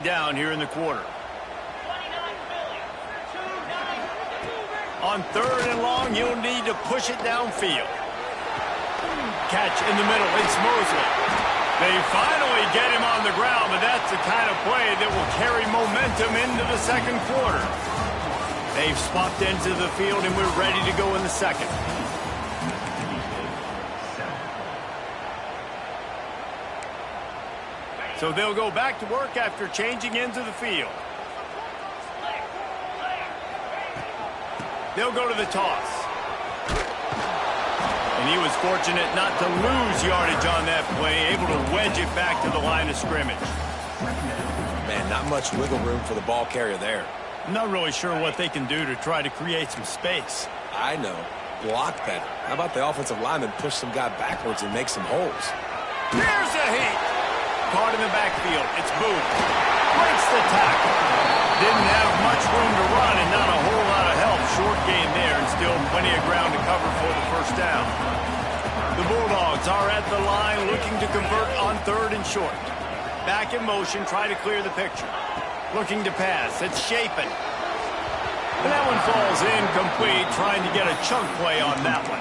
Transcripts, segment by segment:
Down here in the quarter. On 3rd and long, you'll need to push it downfield. Catch in the middle. It's Mosley. They finally get him on the ground, but that's the kind of play that will carry momentum into the second quarter. They've swapped into the field, and we're ready to go in the second. So they'll go back to work after changing into the field. They'll go to the toss. And he was fortunate not to lose yardage on that play, able to wedge it back to the line of scrimmage. Man, not much wiggle room for the ball carrier there. I'm not really sure what they can do to try to create some space. I know. Block better. How about the offensive lineman push some guy backwards and make some holes? Here's a heat. Caught in the backfield. It's Booth. Breaks the tackle. Didn't have much room to run and not a whole lot of help. Short gain there and still plenty of ground to cover for the first down. The Bulldogs are at the line looking to convert on 3rd and short. Back in motion, try to clear the picture. Looking to pass. It's Shapen. And that one falls incomplete, trying to get a chunk play on that one.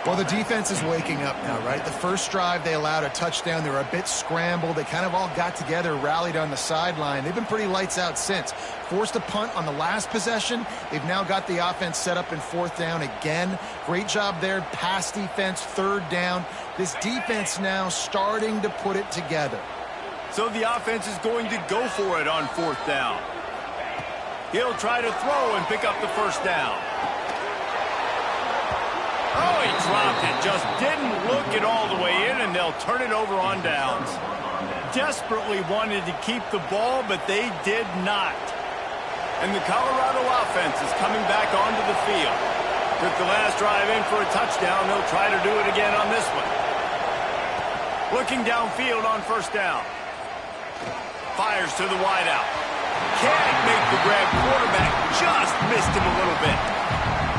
Well, the defense is waking up now, right? The first drive, they allowed a touchdown. They were a bit scrambled. They kind of all got together, rallied on the sideline. They've been pretty lights out since. Forced a punt on the last possession. They've now got the offense set up in 4th down again. Great job there. Pass defense, 3rd down. This defense now starting to put it together. So the offense is going to go for it on 4th down. He'll try to throw and pick up the first down. Oh, he dropped it. Just didn't look it all the way in, and they'll turn it over on downs. Desperately wanted to keep the ball, but they did not. And the Colorado offense is coming back onto the field. Took the last drive in for a touchdown. They'll try to do it again on this one. Looking downfield on 1st down. Fires to the wideout. Can't make the grab. Quarterback just missed him a little bit.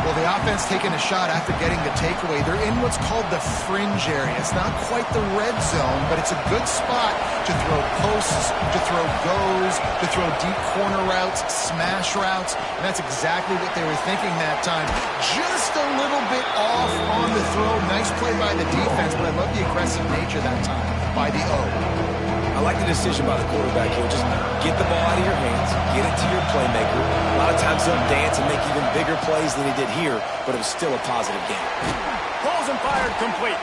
Well, the offense taking a shot after getting the takeaway. They're in what's called the fringe area. It's not quite the red zone, but it's a good spot to throw posts, to throw goes, to throw deep corner routes, smash routes, and that's exactly what they were thinking that time. Just a little bit off on the throw. Nice play by the defense, but I love the aggressive nature that time by the O. I like the decision by the quarterback here. Just get the ball out of your hands, get it to your playmaker. A lot of times he'll dance and make even bigger plays than he did here, but it was still a positive game. Pulls and fired complete.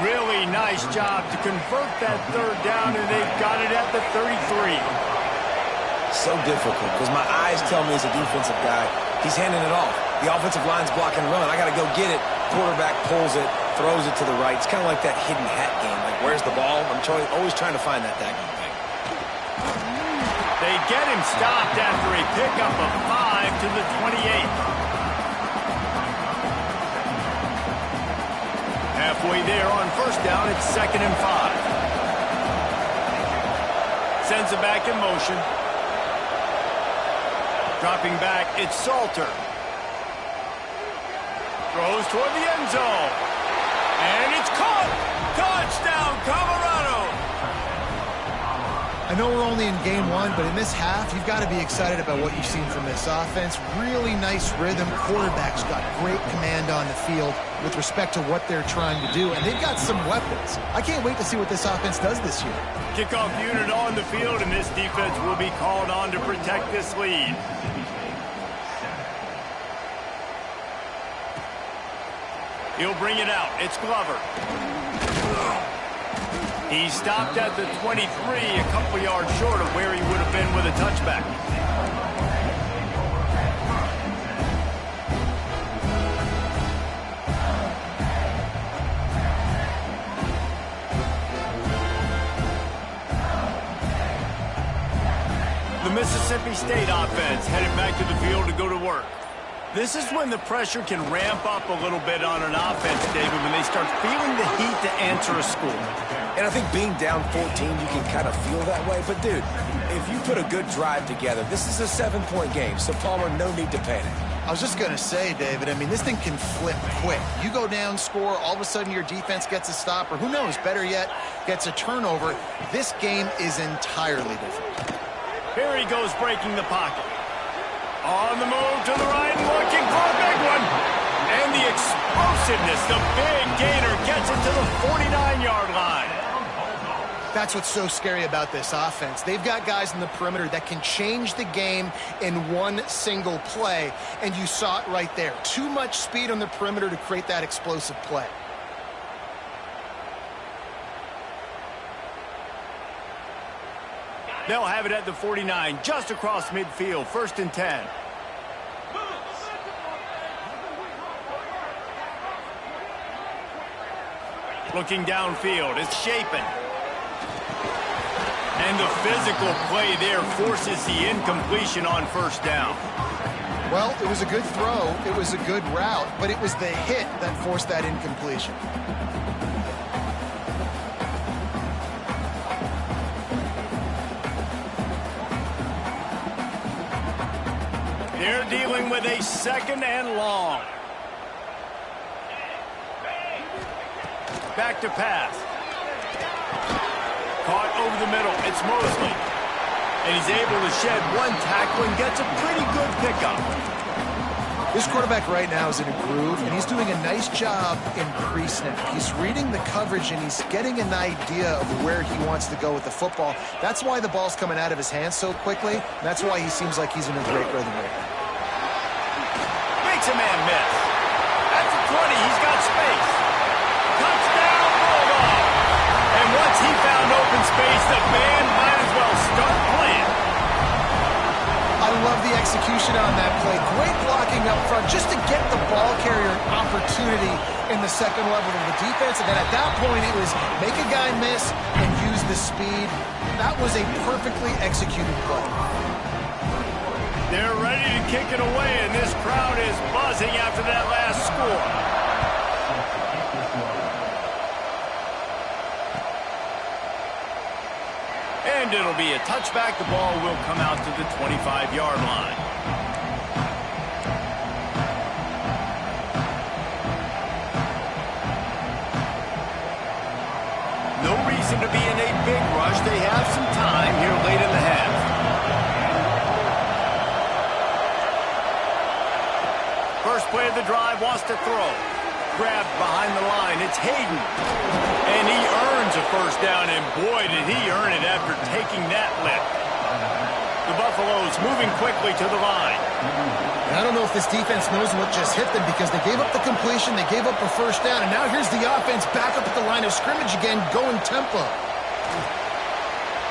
Really nice job to convert that 3rd down, and they've got it at the 33. So difficult because my eyes tell me as a defensive guy, he's handing it off. The offensive line's blocking run. I got to go get it. Quarterback pulls it, throws it to the right. It's kind of like that hidden hat game. Like, where's the ball? I'm always trying to find that daggone thing. They get him stopped after a pickup of 5 to the 28. Halfway there on 1st down, it's 2nd and 5. Sends it back in motion. Dropping back, it's Salter. Throws toward the end zone. And it's caught! Touchdown, Colorado! I know we're only in game 1, but in this half, you've got to be excited about what you've seen from this offense. Really nice rhythm. Quarterback's got great command on the field with respect to what they're trying to do, and they've got some weapons. I can't wait to see what this offense does this year. Kickoff unit on the field, and this defense will be called on to protect this lead. He'll bring it out. It's Glover. He stopped at the 23, a couple yards short of where he would have been with a touchback. The Mississippi State offense headed back to the field to go to work. This is when the pressure can ramp up a little bit on an offense, David, when they start feeling the heat to answer a score. And I think being down 14, you can kind of feel that way. But, dude, if you put a good drive together, this is a 7-point game. So, Palmer, no need to panic. I was just going to say, David, I mean, this thing can flip quick. You go down, score, all of a sudden your defense gets a stop, or who knows, better yet, gets a turnover. This game is entirely different. Here he goes breaking the pocket. On the move to the right and looking for a big one. And the explosiveness, the big gainer gets it to the 49-yard line. That's what's so scary about this offense. They've got guys in the perimeter that can change the game in one single play, and you saw it right there. Too much speed on the perimeter to create that explosive play. They'll have it at the 49, just across midfield, 1st and 10. Looking downfield, it's Shapen. And the physical play there forces the incompletion on 1st down. Well, it was a good throw, it was a good route, but it was the hit that forced that incompletion. They're dealing with a 2nd and long. Back to pass. Caught over the middle. It's Mosley. And he's able to shed one tackle and gets a pretty good pickup. This quarterback right now is in a groove, and he's doing a nice job in pre-snap. He's reading the coverage, and he's getting an idea of where he wants to go with the football. That's why the ball's coming out of his hands so quickly. That's why he seems like he's in a great rhythm right now. Makes a man miss. At the 20, he's got space. Touchdown, Bulldog. And once he found open space, the band might as well start playing. I love the execution on that play. Great blocking up front just to get the ball carrier an opportunity in the 2nd level of the defense. And then at that point, it was make a guy miss and use the speed. That was a perfectly executed play. They're ready to kick it away, and this crowd is buzzing after that last score. And it'll be a touchback. The ball will come out to the 25-yard line. No reason to be in a big rush. They have some time here late in the half. First play of the drive, wants to throw. Grabbed behind the line, it's Hayden. And he earns a 1st down, and boy, did he earn it after taking that lift. The Buffaloes moving quickly to the line. I don't know if this defense knows what just hit them because they gave up the completion, they gave up a 1st down, and now here's the offense back up at the line of scrimmage again, going tempo.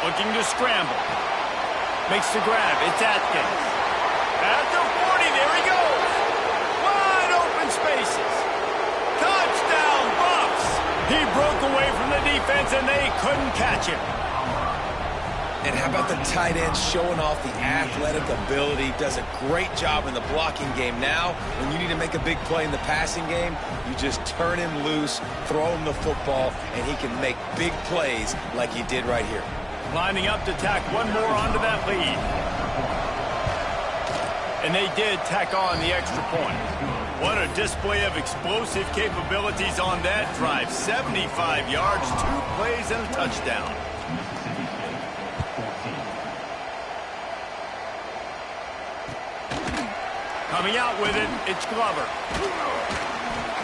Looking to scramble. Makes the grab, it's Atkins. At the 40, there he goes. Wide open spaces. Touchdown, Buffs! He broke away from the defense, and they couldn't catch him. And how about the tight end showing off the athletic ability? Does a great job in the blocking game. Now, when you need to make a big play in the passing game, you just turn him loose, throw him the football, and he can make big plays like he did right here. Lining up to tack one more onto that lead. And they did tack on the extra point. What a display of explosive capabilities on that drive. 75 yards, 2 plays, and a touchdown. Coming out with it, it's Glover.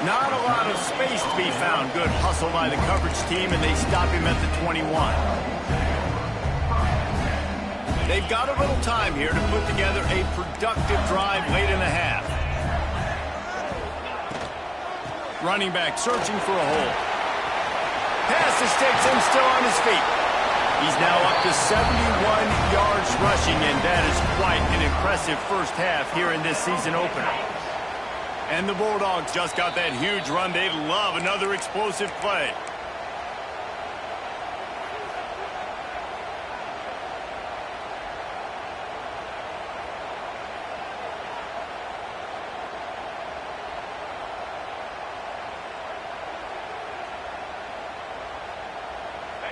Not a lot of space to be found. Good hustle by the coverage team, and they stop him at the 21. They've got a little time here to put together a productive drive late in the half. Running back searching for a hole. Pass to takes him still on his feet. He's now up to 71 yards rushing, and that is quite an impressive 1st half here in this season opener. And the Bulldogs just got that huge run. They love another explosive play.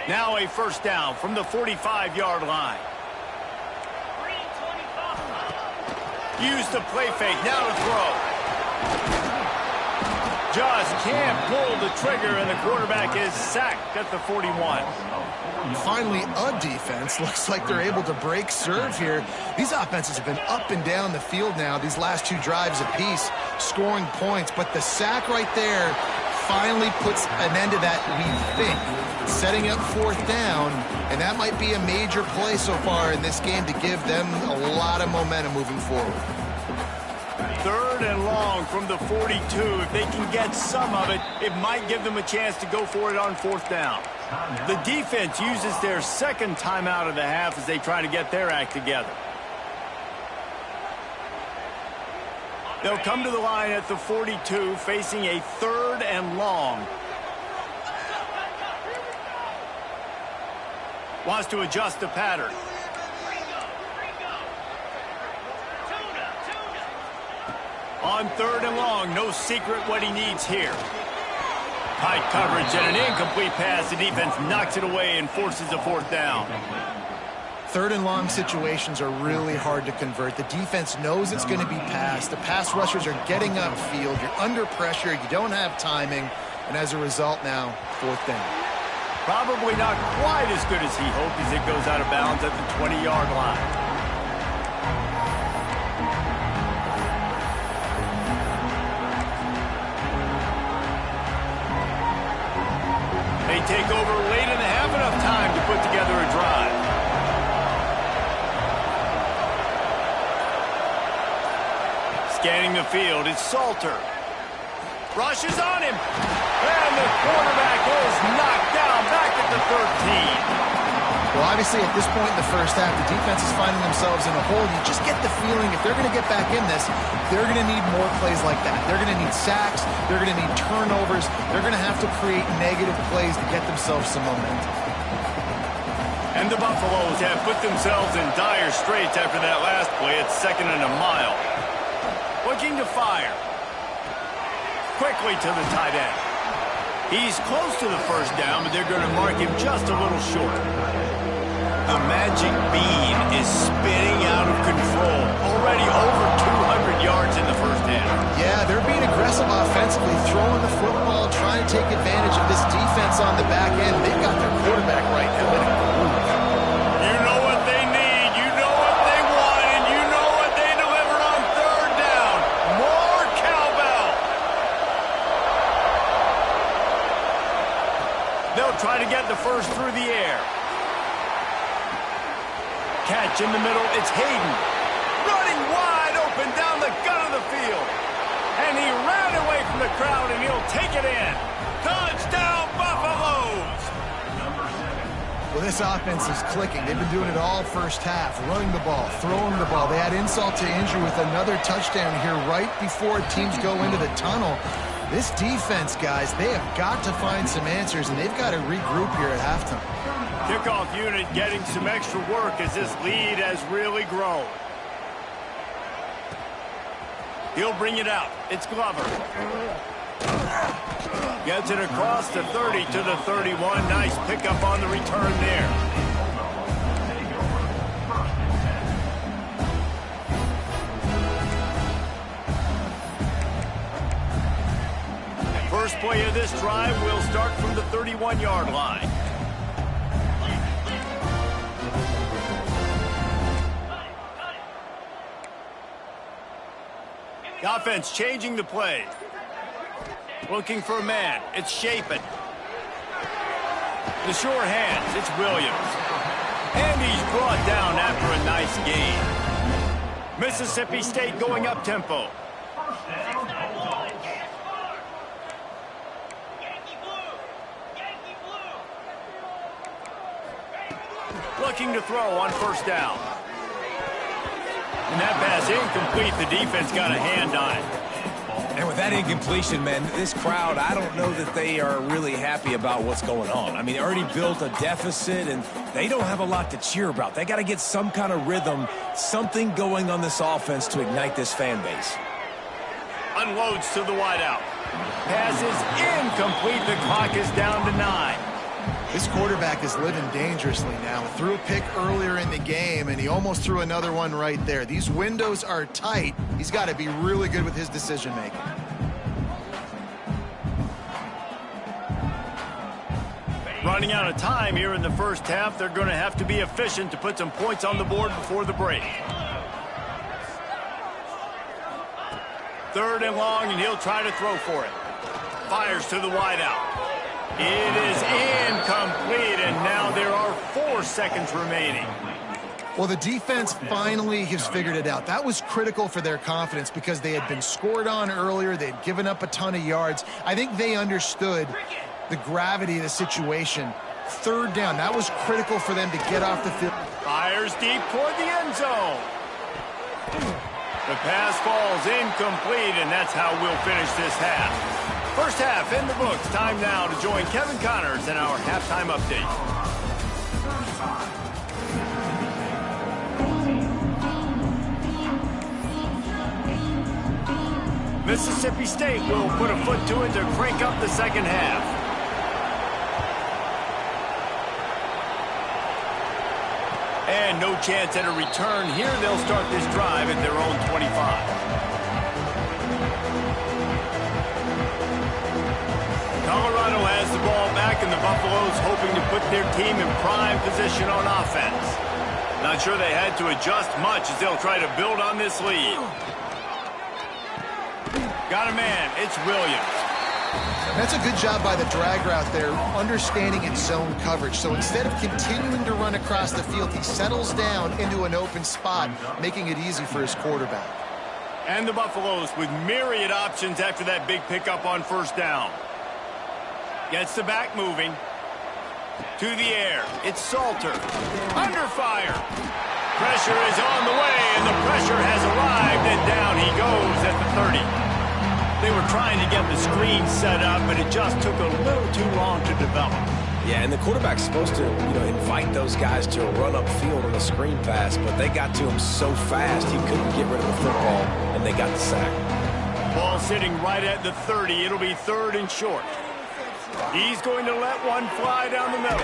Now a 1st down from the 45-yard line. Use the play fake. Now to throw. Just can't pull the trigger, and the quarterback is sacked at the 41. And finally, a defense. Looks like they're able to break serve here. These offenses have been up and down the field now, these last two drives apiece, scoring points. But the sack right there finally puts an end to that, we think. Setting up fourth down, and that might be a major play so far in this game to give them a lot of momentum moving forward. 3rd and long from the 42. If they can get some of it, it might give them a chance to go for it on 4th down. The defense uses their second timeout of the half as they try to get their act together. They'll come to the line at the 42, facing a 3rd and long. Wants to adjust the pattern. On 3rd and long, no secret what he needs here. Tight coverage and an incomplete pass. The defense knocks it away and forces a 4th down. 3rd and long situations are really hard to convert. The defense knows it's going to be passed. The pass rushers are getting upfield. You're under pressure. You don't have timing. And as a result now, 4th down. Probably not quite as good as he hoped as it goes out of bounds at the 20-yard line. They take over late in the half, enough time to put together a drive. Scanning the field, it's Salter. Rushes on him. And the quarterback is knocked down back at the 13. Well, obviously, at this point in the first half, the defense is finding themselves in a hole. You just get the feeling if they're going to get back in this, they're going to need more plays like that. They're going to need sacks. They're going to need turnovers. They're going to have to create negative plays to get themselves some momentum. And the Buffaloes have put themselves in dire straits after that last play at 2nd and a mile. Looking to fire. Quickly to the tight end. He's close to the 1st down, but they're going to mark him just a little short. The magic bean is spinning out of control. Already over 200 yards in the first half. Yeah, they're being aggressive offensively, throwing the football, trying to take advantage of this defense on the back end. They've got their quarterback right now in a groove. You know what they need, you know what they want, and you know what they delivered on 3rd down. More cowbell. They'll try to get the first through the air. Catch in the middle, it's Hayden. Running wide open down the gut of the field. And he ran away from the crowd, and he'll take it in. Touchdown, Buffaloes! Well, this offense is clicking. They've been doing it all first half, running the ball, throwing the ball. They add insult to injury with another touchdown here right before teams go into the tunnel. This defense, guys, they have got to find some answers, and they've got to regroup here at halftime. Kickoff unit getting some extra work as this lead has really grown. He'll bring it out. It's Glover. Gets it across the 30 to the 31. Nice pickup on the return there. First play of this drive will start from the 31-yard line. The offense changing the play. Looking for a man. It's Shapen. The sure hands. It's Williams. And he's brought down after a nice gain. Mississippi State going up tempo. Looking to throw on 1st down. And that pass incomplete. The defense got a hand on it. And with that incompletion, man, this crowd, I don't know that they are really happy about what's going on. I mean, they already built a deficit, and they don't have a lot to cheer about. They got to get some kind of rhythm, something going on this offense to ignite this fan base. Unloads to the wideout. Pass is incomplete. The clock is down to 9. This quarterback is living dangerously now. Threw a pick earlier in the game, and he almost threw another one right there. These windows are tight. He's got to be really good with his decision-making. Running out of time here in the first half. They're going to have to be efficient to put some points on the board before the break. 3rd and long, and he'll try to throw for it. Fires to the wideout. It is incomplete, and now there are 4 seconds remaining. Well, the defense finally has figured it out. That was critical for their confidence because they had been scored on earlier. They had given up a ton of yards. I think they understood the gravity of the situation. 3rd down, that was critical for them to get off the field. Fires deep toward the end zone. The pass falls incomplete, and that's how we'll finish this half. First half in the books. Time now to join Kevin Connors in our halftime update. Mississippi State will put a foot to it to crank up the second half. And no chance at a return here. They'll start this drive at their own 25. Colorado has the ball back, and the Buffaloes hoping to put their team in prime position on offense. Not sure they had to adjust much as they'll try to build on this lead. Got a man. It's Williams. That's a good job by the drag route there, understanding its zone coverage. So instead of continuing to run across the field, he settles down into an open spot, making it easy for his quarterback. And the Buffaloes with myriad options after that big pickup on 1st down. Gets the back moving. To the air. It's Salter. Under fire. Pressure is on the way, and the pressure has arrived, and down he goes at the 30. They were trying to get the screen set up, but it just took a little too long to develop. Yeah, and the quarterback's supposed to, invite those guys to a run up field on a screen pass, but they got to him so fast he couldn't get rid of the football, and they got the sack. Ball sitting right at the 30. It'll be 3rd and short. He's going to let one fly down the middle.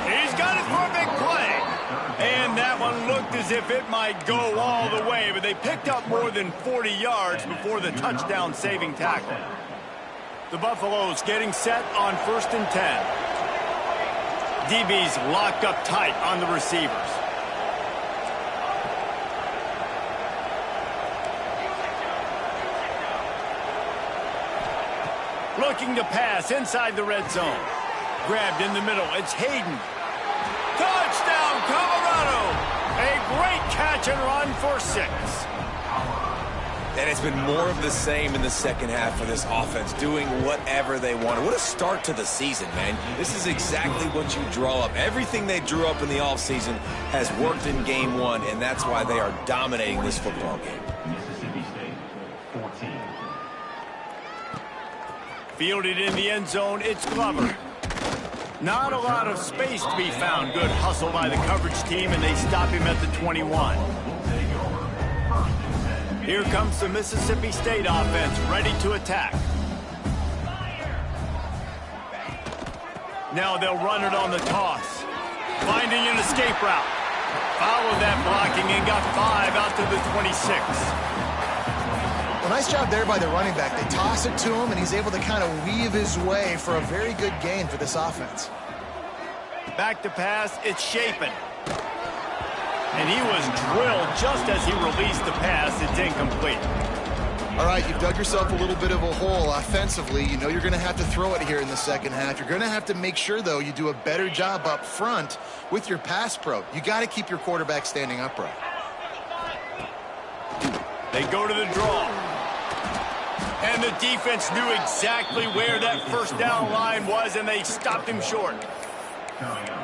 He's got it for a big play. And that one looked as if it might go all the way, but they picked up more than 40 yards before the touchdown-saving tackle. The Buffaloes getting set on 1st and 10. DB's locked up tight on the receivers. Looking to pass inside the red zone. Grabbed in the middle. It's Hayden. Touchdown, Colorado! A great catch and run for 6. And it's been more of the same in the second half for this offense, doing whatever they wanted. What a start to the season, man. This is exactly what you draw up. Everything they drew up in the offseason has worked in game 1, and that's why they are dominating this football game. Fielded in the end zone, it's Glover. Not a lot of space to be found. Good hustle by the coverage team, and they stop him at the 21. Here comes the Mississippi State offense, ready to attack. Now they'll run it on the toss. Finding an escape route. Followed that blocking and got 5 out to the 26. Well, nice job there by the running back. They toss it to him, and he's able to kind of weave his way for a very good gain for this offense. Back to pass, it's Shapen. And he was drilled just as he released the pass. It's incomplete. All right, you've dug yourself a little bit of a hole offensively. You know you're going to have to throw it here in the second half. You're going to have to make sure, though, you do a better job up front with your pass pro. You got to keep your quarterback standing upright. They go to the draw. And the defense knew exactly where that first down line was, and they stopped him short.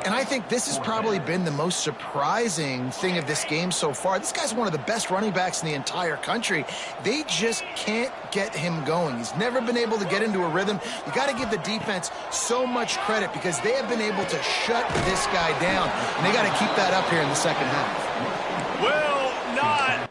And I think this has probably been the most surprising thing of this game so far. This guy's one of the best running backs in the entire country. They just can't get him going. He's never been able to get into a rhythm. You got to give the defense so much credit because they have been able to shut this guy down. And they got to keep that up here in the second half. Will not